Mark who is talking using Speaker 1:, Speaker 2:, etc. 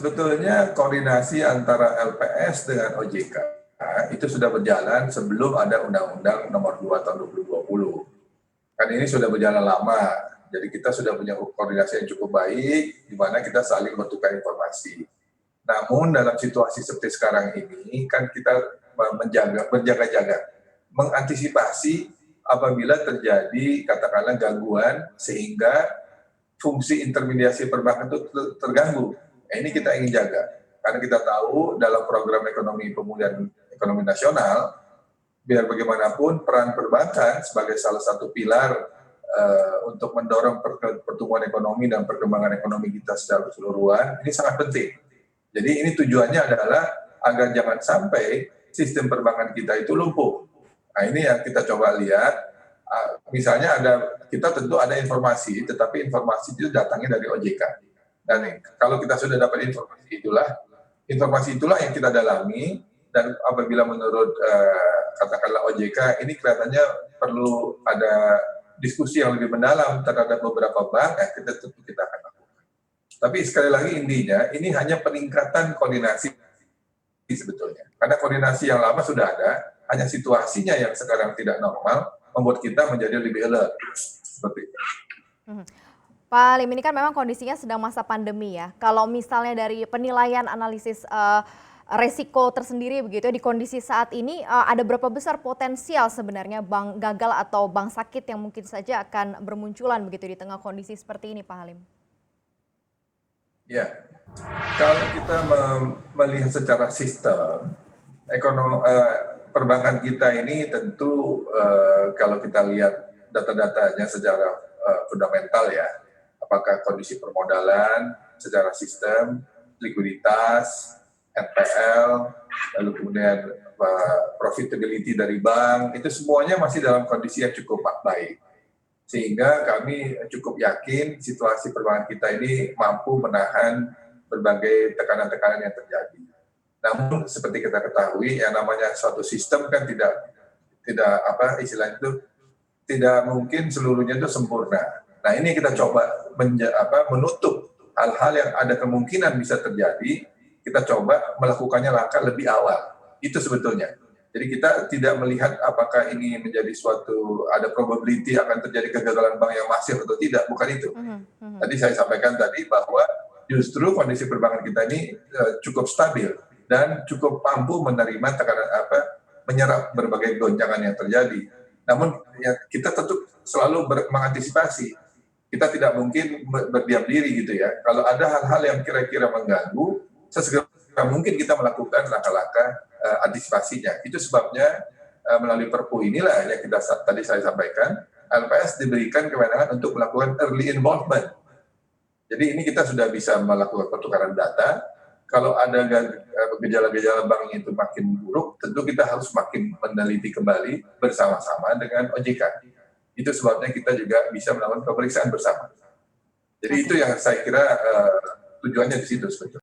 Speaker 1: sebetulnya koordinasi antara LPS dengan OJK itu sudah berjalan sebelum ada Undang-Undang Nomor 2 Tahun 2020. Kan ini sudah berjalan lama, jadi kita sudah punya koordinasi yang cukup baik, di mana kita saling bertukar informasi. Namun dalam situasi seperti sekarang ini, kan kita berjaga-jaga, mengantisipasi apabila terjadi katakanlah gangguan sehingga fungsi intermediasi perbankan itu terganggu. Nah, ini kita ingin jaga, karena kita tahu dalam program ekonomi pemulihan ekonomi nasional, biar bagaimanapun peran perbankan sebagai salah satu pilar untuk mendorong pertumbuhan ekonomi dan perkembangan ekonomi kita secara keseluruhan, ini sangat penting. Jadi ini tujuannya adalah agar jangan sampai sistem perbankan kita itu lumpuh. Nah ini yang kita coba lihat, misalnya kita tentu ada informasi, tetapi informasi itu datangnya dari OJK. Dan kalau kita sudah dapat informasi itulah yang kita dalami, dan apabila menurut katakanlah OJK ini kelihatannya perlu ada diskusi yang lebih mendalam terhadap beberapa bank, kita akan lakukan. Tapi sekali lagi intinya ini hanya peningkatan koordinasi sebetulnya. Karena koordinasi yang lama sudah ada, hanya situasinya yang sekarang tidak normal membuat kita menjadi lebih alert. Seperti itu.
Speaker 2: Pak Halim, ini kan memang kondisinya sedang masa pandemi ya. Kalau misalnya dari penilaian analisis resiko tersendiri begitu di kondisi saat ini, ada berapa besar potensial sebenarnya bank gagal atau bank sakit yang mungkin saja akan bermunculan begitu di tengah kondisi seperti ini, Pak Halim?
Speaker 1: Ya, kalau kita melihat secara sistem, perbankan kita ini tentu kalau kita lihat data-datanya secara fundamental ya, apakah kondisi permodalan secara sistem, likuiditas, NPL, lalu kemudian profitability dari bank, itu semuanya masih dalam kondisi yang cukup baik. Sehingga kami cukup yakin situasi perbankan kita ini mampu menahan berbagai tekanan-tekanan yang terjadi. Namun seperti kita ketahui, yang namanya suatu sistem kan tidak istilahnya itu tidak mungkin seluruhnya itu sempurna. Nah ini kita coba menutup hal-hal yang ada kemungkinan bisa terjadi, kita coba melakukannya langkah lebih awal. Itu sebetulnya. Jadi kita tidak melihat apakah ini menjadi suatu, ada probability akan terjadi kegagalan bank yang masif atau tidak, bukan itu. Tadi saya sampaikan tadi bahwa justru kondisi perbankan kita ini cukup stabil dan cukup mampu menerima tekanan menyerap berbagai goncangan yang terjadi. Namun ya, kita tentu selalu mengantisipasi. Kita tidak mungkin berdiam diri gitu ya. Kalau ada hal-hal yang kira-kira mengganggu, sesegera mungkin kita melakukan langkah-langkah antisipasinya. Itu sebabnya melalui Perpu inilah yang tadi saya sampaikan, LPS diberikan kewenangan untuk melakukan early involvement. Jadi ini kita sudah bisa melakukan pertukaran data. Kalau ada gejala-gejala bank itu makin buruk, tentu kita harus makin meneliti kembali bersama-sama dengan OJK. Itu sebabnya kita juga bisa melakukan pemeriksaan bersama. Jadi itu yang saya kira tujuannya di situ sebetulnya.